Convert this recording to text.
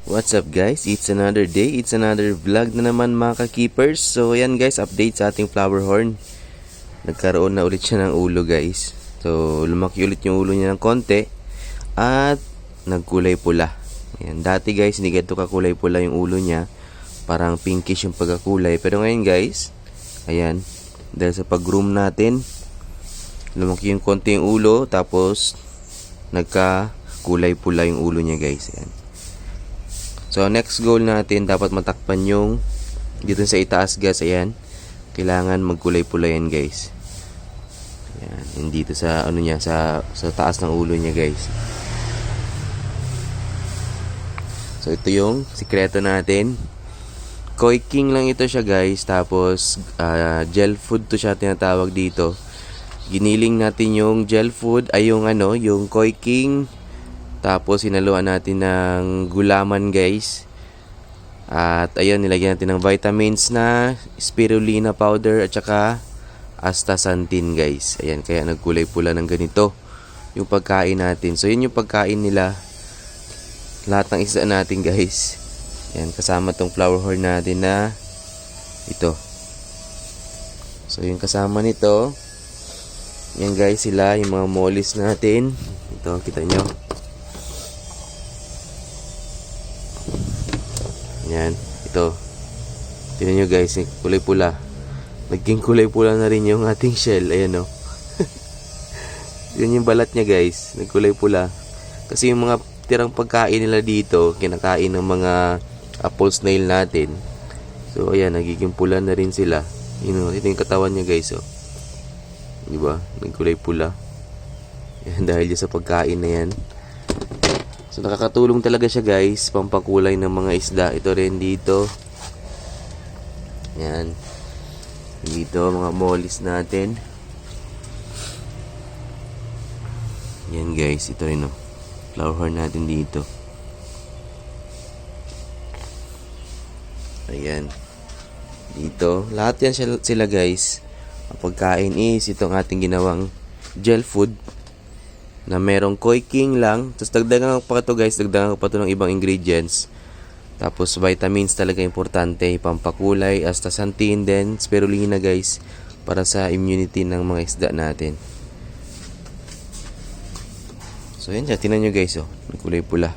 What's up guys? It's another day, it's another vlog na naman mga ka-keepers. So ayan guys, update sa ating flower horn. Nagkaroon na ulit siya ng ulo guys. So lumaki ulit yung ulo niya ng konti at nagkulay pula. Ayan, dati guys hindi ganito kakulay pula yung ulo niya. Parang pinkish yung pagkakulay. Pero ngayon guys, ayan, dahil sa pag-groom natin, lumaki yung konti yung ulo tapos nagkakulay pula yung ulo niya guys. Ayan. So next goal natin, dapat matakpan yung dito sa itaas guys. Ayan, kailangan magkulay pula yan guys. Ayan, yung dito sa ano niya, sa taas ng ulo niya guys. So ito yung sikreto natin. Koi King lang ito siya guys. Tapos gel food to siya tinatawag dito. Giniling natin yung gel food ay yung ano, yung Koi King. Tapos sinaluan natin ng gulaman guys. At ayun, nilagyan natin ng vitamins na spirulina powder at saka astaxanthin guys. Ayan, kaya nagkulay pula ng ganito yung pagkain natin. So yun yung pagkain nila, lahat ng isda natin guys. Ayan, kasama tong flower horn natin na ito. So yung kasama nito, yan guys, sila yung mga mollies natin. Ito, kita nyo. Yan, ito. Tingnan nyo guys, kulay pula. Naging kulay pula na rin yung ating shell. Ayan o. Yan yung balat niya guys, nagkulay pula. Kasi yung mga tirang pagkain nila dito, kinakain ng mga apple snail natin. So ayan, nagiging pula na rin sila. Ito yung katawan niya guys o. Diba? Nagkulay pula. Yan, dahil sa pagkain na yan. So nakakatulong talaga siya guys, pampakulay ng mga isda. Ito rin dito. Yan. Dito mga mollies natin. Yan guys, ito rin oh. Flower horn natin dito. Ayan. Dito, lahat yan sila guys. Ang pagkain is itong ating ginawang gel food na merong Koi King lang. Tapos dagdagan ko pa ito guys, dagdagan ko pa ito ng ibang ingredients. Tapos vitamins talaga importante, pampakulay, astaxanthin, then spirulina guys, para sa immunity ng mga isda natin. So yan siya, tingnan nyo guys oh, kulay pula.